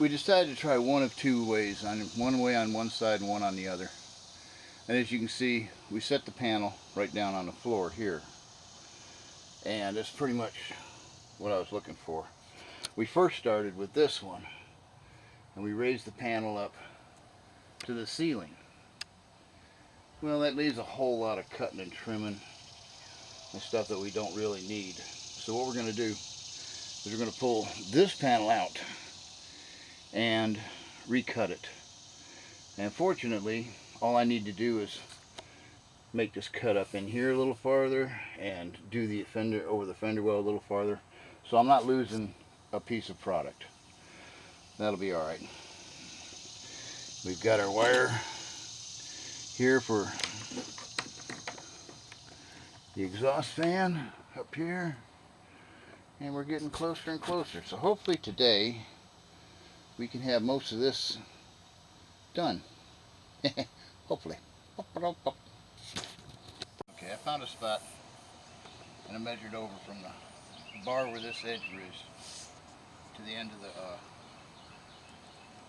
we decided to try one of two ways, one way on one side and one on the other. And as you can see, we set the panel right down on the floor here. And that's pretty much what I was looking for. We first started with this one, and we raised the panel up to the ceiling. Well, that leaves a whole lot of cutting and trimming and stuff that we don't really need. So what we're going to do is we're going to pull this panel out and recut it. And fortunately, all I need to do is make this cut up in here a little farther and do the fender over the fender well a little farther, so I'm not losing a piece of product. That'll be all right. We've got our wire here for the exhaust fan up here, and we're getting closer and closer. So hopefully today we can have most of this done. Hopefully. Okay, I found a spot and I measured over from the bar where this edge is to the end of the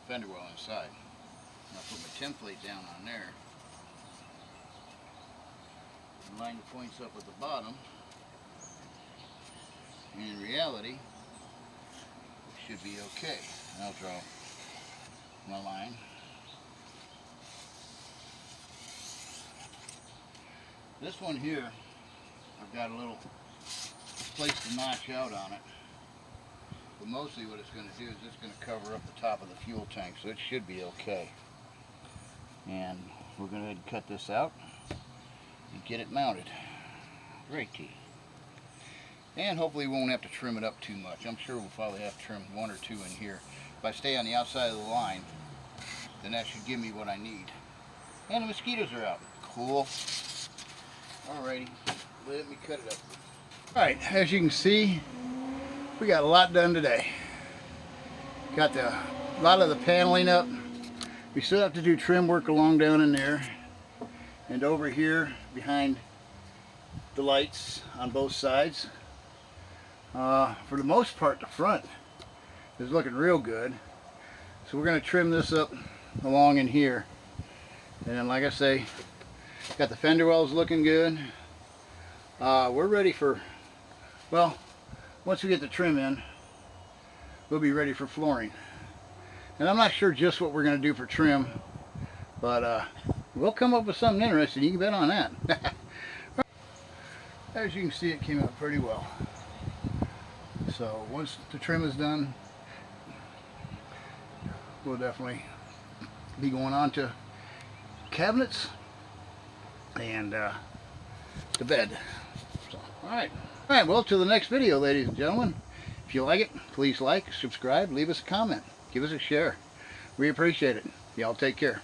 fender well inside. And I'll put my template down on there and line the points up at the bottom. And in reality, it should be okay. And I'll draw my line. This one here, I've got a little place to notch out on it. But mostly what it's going to do is it's going to cover up the top of the fuel tank, so it should be okay. And we're going to go ahead and cut this out and get it mounted. Righty. And hopefully we won't have to trim it up too much. I'm sure we'll probably have to trim one or two in here. If I stay on the outside of the line, then that should give me what I need. And the mosquitoes are out. Cool. Alrighty, let me cut it up. Alright, as you can see, we got a lot done today. Got a lot of the paneling up. We still have to do trim work along down in there. And over here, behind the lights on both sides. For the most part, the front is looking real good. So we're going to trim this up along in here. And then, like I say, got the fender wells looking good. We're ready for, well, once we get the trim in, we'll be ready for flooring. And I'm not sure just what we're going to do for trim, but we'll come up with something interesting. You can bet on that. As you can see, it came out pretty well. So once the trim is done, we'll definitely be going on to cabinets and the bed. So, alright, well, till the next video, ladies and gentlemen. If you like it, please like, subscribe, leave us a comment, give us a share. We appreciate it. Y'all take care.